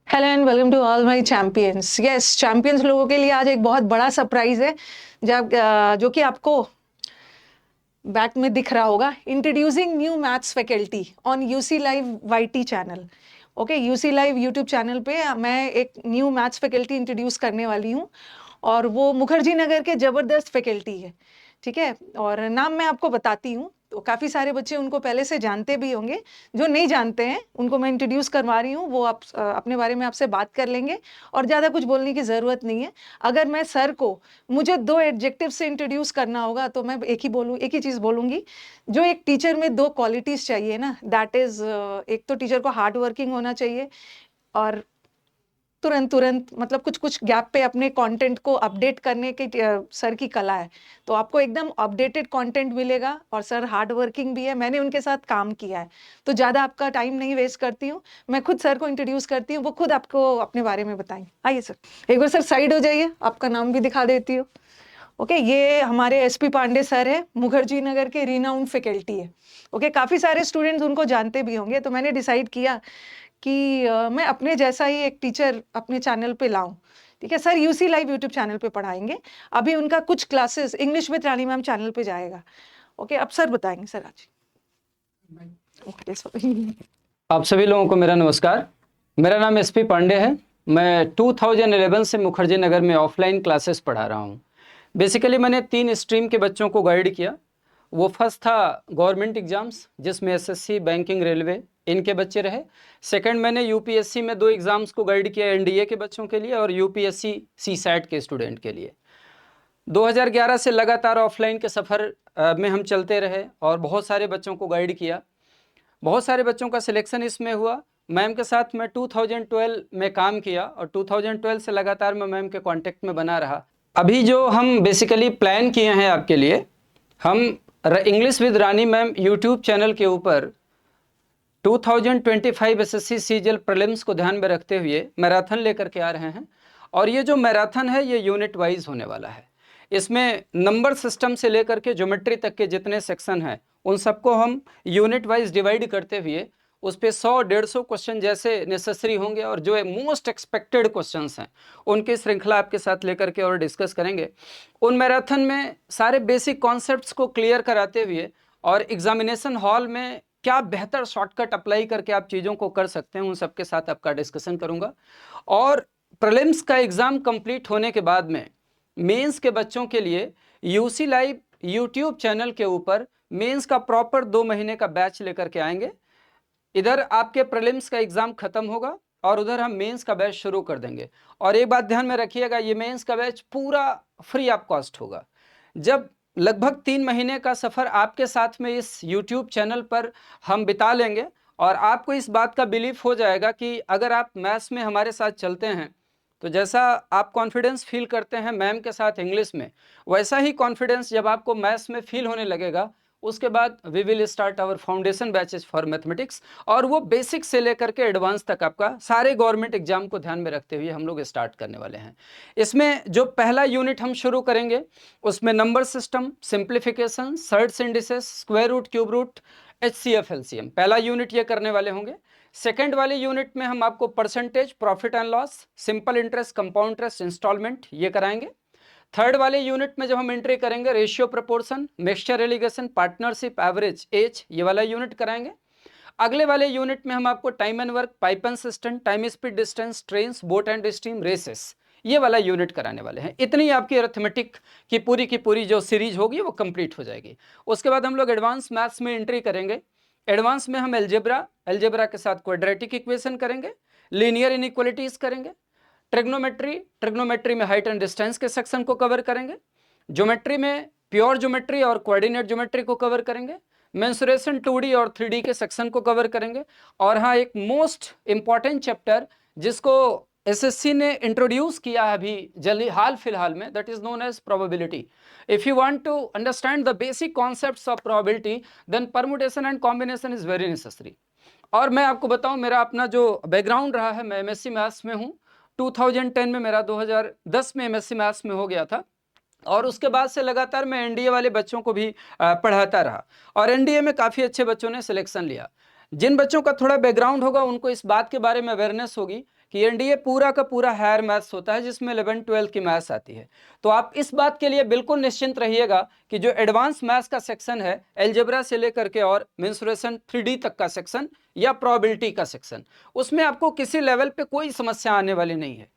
Hello and welcome to all my champions. Yes, champions लोगों के लिए आज एक बहुत बड़ा सरप्राइज है जो कि आपको बैक में दिख रहा होगा। Introducing new maths faculty on UC live YT channel. Okay, UC live YouTube channel पे मैं एक न्यू मैथ्स फैकल्टी इंट्रोड्यूस करने वाली हूँ और वो मुखर्जी नगर के ज़बरदस्त फैकल्टी है। ठीक है, और नाम मैं आपको बताती हूँ। तो काफ़ी सारे बच्चे उनको पहले से जानते भी होंगे, जो नहीं जानते हैं उनको मैं इंट्रोड्यूस करवा रही हूँ। वो आप अपने बारे में आपसे बात कर लेंगे और ज़्यादा कुछ बोलने की ज़रूरत नहीं है। अगर मैं सर को मुझे 2 एडजेक्टिव से इंट्रोड्यूस करना होगा तो मैं एक ही चीज़ बोलूँगी। जो एक टीचर में 2 क्वालिटीज़ चाहिए ना, दैट इज़ एक तो टीचर को हार्ड वर्किंग होना चाहिए और तुरंत मतलब कुछ-कुछ गैप पे अपने कंटेंट को अपडेट करने की सर की कला है। तो आपको एकदम अपडेटेड कंटेंट मिलेगा और सर हार्ड वर्किंग भी है, मैंने उनके साथ काम किया है। तो ज़्यादा आपका टाइम नहीं वेस्ट करती हूँ, मैं खुद सर को इंट्रोड्यूस करती हूँ, वो खुद आपको अपने बारे में बताएँगे। आइए सर, एक बार सर साइड हो जाइए, आपका नाम भी दिखा देती हूँ। ओके, ये हमारे एसपी पांडे सर है, मुखर्जी नगर के रिनाउंड फैकल्टी है। ओके, काफ़ी सारे स्टूडेंट्स उनको जानते भी होंगे, तो मैंने डिसाइड किया कि मैं अपने जैसा ही एक टीचर अपने चैनल पे लाऊं। ठीक है sir, UC live YouTube channel पे पढ़ाएंगे। अभी उनका कुछ classes English with Rani ma'am channel पे जाएगा। ओके, अब सर बताएंगे सर आज। Okay sir. आप सभी लोगों को मेरा नमस्कार। मेरा नाम एसपी पांडे है। मैं 2011 से मुखर्जी नगर में ऑफलाइन क्लासेस पढ़ा रहा हूँ। बेसिकली मैंने 3 स्ट्रीम के बच्चों को गाइड किया। वो फर्स्ट था गवर्नमेंट एग्जाम्स, जिसमें एसएससी, बैंकिंग, रेलवे इनके बच्चे रहे। सेकंड मैंने यूपीएससी में 2 एग्जाम्स को गाइड किया, एनडीए के बच्चों के लिए और यूपीएससी सीसैट के स्टूडेंट के लिए। 2011 से लगातार ऑफलाइन के सफ़र में हम चलते रहे और बहुत सारे बच्चों को गाइड किया। बहुत सारे बच्चों का सिलेक्शन इसमें हुआ। मैम के साथ मैं 2012 में काम किया और 2012 से लगातार मैं मैम के कांटेक्ट में बना रहा। अभी जो हम बेसिकली प्लान किए हैं आपके लिए, हम English with Rani ma'am YouTube channel के ऊपर 2025 एसएससी सीजीएल प्रीलिम्स को ध्यान में रखते हुए मैराथन लेकर के आ रहे हैं। और ये जो मैराथन है ये यूनिट वाइज होने वाला है। इसमें नंबर सिस्टम से लेकर के ज्योमेट्री तक के जितने सेक्शन हैं उन सबको हम यूनिट वाइज डिवाइड करते हुए उस पर 100-150 क्वेश्चन जैसे नेसेसरी होंगे और जो मोस्ट एक्सपेक्टेड क्वेश्चंस हैं उनकी श्रृंखला आपके साथ लेकर के और डिस्कस करेंगे। उन मैराथन में सारे बेसिक कॉन्सेप्ट्स को क्लियर कराते हुए और एग्जामिनेशन हॉल में क्या बेहतर शॉर्टकट अप्लाई करके आप चीज़ों को कर सकते हैं उन सबके साथ आपका डिस्कशन करूंगा। और प्रीलिम्स का एग्ज़ाम कंप्लीट होने के बाद में मेंस के बच्चों के लिए यूसी लाइव यूट्यूब चैनल के ऊपर मेंस का प्रॉपर 2 महीने का बैच लेकर के आएंगे। इधर आपके प्रीलिम्स का एग्ज़ाम खत्म होगा और उधर हम मेंस का बैच शुरू कर देंगे। और एक बात ध्यान में रखिएगा, ये मेंस का बैच पूरा फ्री ऑफ कॉस्ट होगा। जब लगभग 3 महीने का सफ़र आपके साथ में इस यूट्यूब चैनल पर हम बिता लेंगे और आपको इस बात का बिलीफ हो जाएगा कि अगर आप मैथ्स में हमारे साथ चलते हैं तो जैसा आप कॉन्फिडेंस फील करते हैं मैम के साथ इंग्लिश में, वैसा ही कॉन्फिडेंस जब आपको मैथ्स में फील होने लगेगा उसके बाद we will start our foundation batches for mathematics. और वो बेसिक से लेकर के एडवांस तक आपका सारे गवर्नमेंट एग्जाम को ध्यान में रखते हुए हम लोग स्टार्ट करने वाले हैं। इसमें जो पहला यूनिट हम शुरू करेंगे उसमें number system, simplification, surds indices, square root, cube root, HCF, LCM, पहला यूनिट ये करने वाले होंगे। सेकेंड वाले यूनिट में हम आपको percentage, profit and loss, simple interest, compound interest, instalment ये कराएंगे। थर्ड वाले यूनिट में जब हम एंट्री करेंगे ratio, proportion, mixture, alligation, partnership, average, age, ये वाला यूनिट कराएंगे। अगले वाले यूनिट में हम आपको time and work, pipe and system, time speed distance, trains, boat and steam, races, ये वाला यूनिट कराने वाले हैं। इतनी आपकी अरिथमेटिक की पूरी जो सीरीज होगी वो कंप्लीट हो जाएगी। उसके बाद हम लोग एडवांस मैथ्स में एंट्री करेंगे। एडवांस में हम एल्जेब्रा के साथ क्वाड्रेटिक इक्वेशन करेंगे, लीनियर इनइक्वालिटीज करेंगे, ट्रिग्नोमेट्री में हाइट एंड डिस्टेंस के सेक्शन को कवर करेंगे, ज्योमेट्री में प्योर ज्योमेट्री और कोऑर्डिनेट ज्योमेट्री को कवर करेंगे, मेंसुरेशन 2D और 3D के सेक्शन को कवर करेंगे। और हाँ, एक मोस्ट इंपॉर्टेंट चैप्टर जिसको एसएससी ने इंट्रोड्यूस किया है अभी जल्दी हाल फिलहाल में, that is known as probability. If you want to understand the basic concepts of probability then permutation and combination is very necessary. और मैं आपको बताऊं, मेरा अपना जो बैकग्राउंड रहा है, मैं एमएससी मैथ्स में हूं। 2010 में मेरा 2010 में एमएससी मैथ्स में हो गया था और उसके बाद से लगातार मैं एनडीए वाले बच्चों को भी पढ़ाता रहा और एनडीए में काफ़ी अच्छे बच्चों ने सिलेक्शन लिया। जिन बच्चों का थोड़ा बैकग्राउंड होगा उनको इस बात के बारे में अवेयरनेस होगी कि एनडीए पूरा का पूरा हायर मैथ्स होता है जिसमें 11 12 की मैथ्स आती है। तो आप इस बात के लिए बिल्कुल निश्चिंत रहिएगा कि जो एडवांस मैथ्स का सेक्शन है, अलजेब्रा से लेकर के और मेंसुरेशन 3D तक का सेक्शन या प्रोबेबिलिटी का सेक्शन, उसमें आपको किसी लेवल पे कोई समस्या आने वाली नहीं है।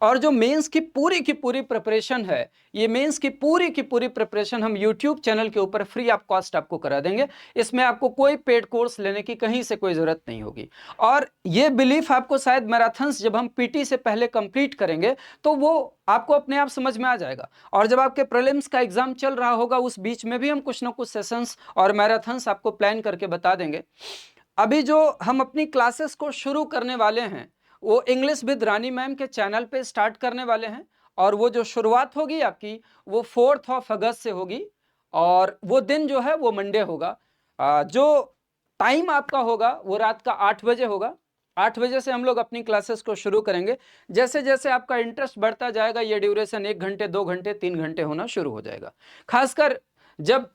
और जो मेंस की पूरी प्रिपरेशन है, ये मेंस की पूरी प्रिपरेशन हम यूट्यूब चैनल के ऊपर फ्री ऑफ कॉस्ट आपको करा देंगे। इसमें आपको कोई पेड कोर्स लेने की कहीं से कोई ज़रूरत नहीं होगी। और ये बिलीफ आपको शायद मैराथन्स जब हम पीटी से पहले कंप्लीट करेंगे तो वो आपको अपने आप समझ में आ जाएगा। और जब आपके प्रीलिम्स का एग्जाम चल रहा होगा उस बीच में भी हम कुछ ना कुछ सेशंस और मैराथन्स आपको प्लान करके बता देंगे। अभी जो हम अपनी क्लासेस को शुरू करने वाले हैं वो इंग्लिश विद रानी मैम के चैनल पे स्टार्ट करने वाले हैं, और वो जो शुरुआत होगी आपकी वो 4 अगस्त से होगी, और वो दिन जो है वो मंडे होगा। जो टाइम आपका होगा वो रात का 8 बजे होगा। 8 बजे से हम लोग अपनी क्लासेस को शुरू करेंगे। जैसे जैसे आपका इंटरेस्ट बढ़ता जाएगा ये ड्यूरेशन 1 घंटे 2 घंटे 3 घंटे होना शुरू हो जाएगा। खासकर जब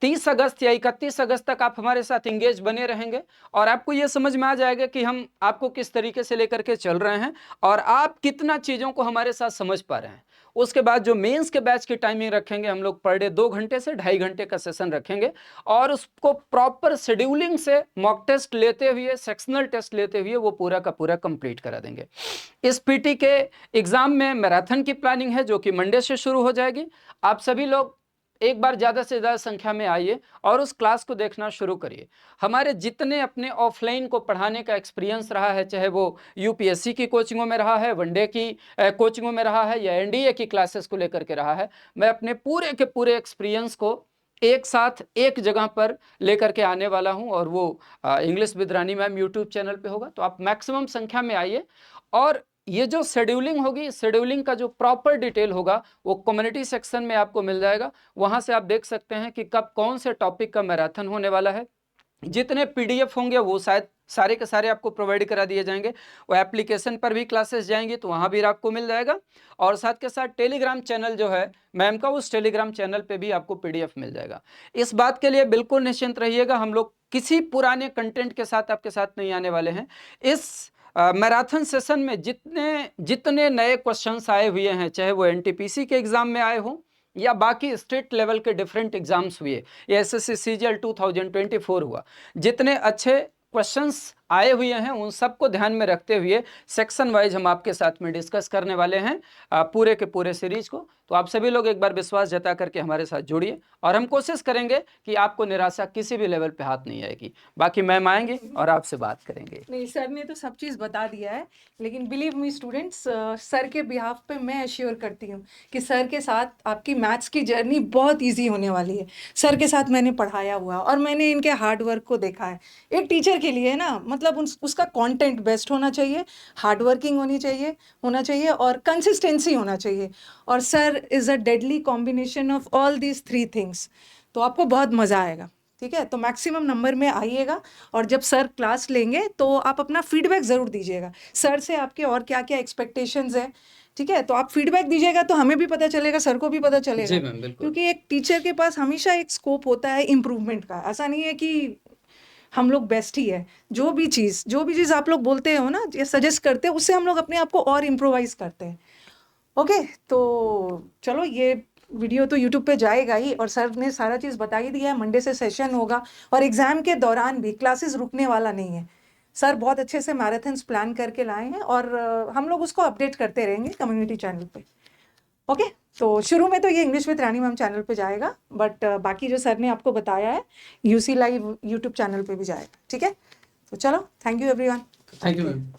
30 अगस्त या 31 अगस्त तक आप हमारे साथ इंगेज बने रहेंगे और आपको ये समझ में आ जाएगा कि हम आपको किस तरीके से लेकर के चल रहे हैं और आप कितना चीज़ों को हमारे साथ समझ पा रहे हैं। उसके बाद जो मेंस के बैच की टाइमिंग रखेंगे हम लोग पर डे 2 घंटे से 2.5 घंटे का सेशन रखेंगे, और उसको प्रॉपर शेड्यूलिंग से मॉक टेस्ट लेते हुए, सेक्शनल टेस्ट लेते हुए वो पूरा का पूरा कंप्लीट करा देंगे। इस पीटी के एग्जाम में मैराथन की प्लानिंग है जो कि मंडे से शुरू हो जाएगी। आप सभी लोग एक बार ज़्यादा से ज़्यादा संख्या में आइए और उस क्लास को देखना शुरू करिए। हमारे जितने अपने ऑफलाइन को पढ़ाने का एक्सपीरियंस रहा है, चाहे वो यूपीएससी की कोचिंगों में रहा है, वनडे की कोचिंगों में रहा है, या एनडीए की क्लासेस को लेकर के रहा है, मैं अपने पूरे के पूरे एक्सपीरियंस को एक साथ एक जगह पर लेकर के आने वाला हूं, और वो English with Rani ma'am YouTube channel पे होगा। तो आप मैक्सिमम संख्या में आइए, और ये जो शेड्यूलिंग होगी, शेड्यूलिंग का जो प्रॉपर डिटेल होगा वो कम्युनिटी सेक्शन में आपको मिल जाएगा। वहां से आप देख सकते हैं कि कब कौन से टॉपिक का मैराथन होने वाला है। जितने पीडीएफ होंगे वो शायद सारे के सारे आपको प्रोवाइड करा दिए जाएंगे। वो एप्लीकेशन पर भी क्लासेस जाएंगी तो वहाँ भी आपको मिल जाएगा, और साथ के साथ टेलीग्राम चैनल जो है मैम का, उस टेलीग्राम चैनल पे भी आपको पीडीएफ मिल जाएगा। इस बात के लिए बिल्कुल निश्चिंत रहिएगा, हम लोग किसी पुराने कंटेंट के साथ आपके साथ नहीं आने वाले हैं। इस मैराथन सेशन में जितने नए क्वेश्चंस आए हुए हैं, चाहे वो एनटीपीसी के एग्जाम में आए हों या बाकी स्टेट लेवल के डिफरेंट एग्जाम्स हुए, या एसएससी सीजीएल 2024 हुआ, जितने अच्छे क्वेश्चंस आए हुए हैं उन सबको ध्यान में रखते हुए सेक्शन वाइज हम आपके साथ में डिस्कस करने वाले हैं पूरे के पूरे सीरीज को। तो आप सभी लोग एक बार विश्वास जता करके हमारे साथ जुड़िए, और हम कोशिश करेंगे कि आपको निराशा किसी भी लेवल पे हाथ नहीं आएगी। बाकी मैम आएंगे और आपसे बात करेंगे। नहीं, सर ने तो सब चीज़ बता दिया है, लेकिन बिलीव मी स्टूडेंट्स, सर के बिहाफ पे मैं अश्योर करती हूँ कि सर के साथ आपकी मैथ्स की जर्नी बहुत इजी होने वाली है। सर के साथ मैंने पढ़ाया हुआ और मैंने इनके हार्ड वर्क को देखा है। एक टीचर के लिए ना, मतलब उसका कंटेंट बेस्ट होना चाहिए, हार्ड वर्किंग होना चाहिए और कंसिस्टेंसी होना चाहिए, और sir is a deadly combination of all these 3 things. तो आपको बहुत मज़ा आएगा, ठीक है। तो मैक्सिमम नंबर में आइएगा, और जब सर क्लास लेंगे तो आप अपना फीडबैक ज़रूर दीजिएगा, सर से आपके और क्या क्या एक्सपेक्टेशंस हैं, ठीक है। तो आप फीडबैक दीजिएगा तो हमें भी पता चलेगा, सर को भी पता चलेगा। जी मैम, बिल्कुल। क्योंकि एक टीचर के पास हमेशा एक स्कोप होता है इम्प्रूवमेंट का। ऐसा नहीं है कि हम लोग बेस्ट ही है। जो भी चीज़ आप लोग बोलते हो ना, या सजेस्ट करते हैं, उससे हम लोग अपने आप को और इम्प्रोवाइज करते हैं। ओके, तो चलो, ये वीडियो तो यूट्यूब पे जाएगा ही, और सर ने सारा चीज़ बता ही दिया है। मंडे से सेशन होगा, और एग्ज़ाम के दौरान भी क्लासेस रुकने वाला नहीं है। सर बहुत अच्छे से मैराथन्स प्लान करके लाए हैं, और हम लोग उसको अपडेट करते रहेंगे कम्युनिटी चैनल पे। ओके, तो शुरू में तो ये English with Rani ma'am channel पे जाएगा, बट बाकी जो सर ने आपको बताया है यूसी लाइव यूट्यूब चैनल पे भी जाएगा, ठीक है। तो चलो, thank you everyone. Thank you ma'am.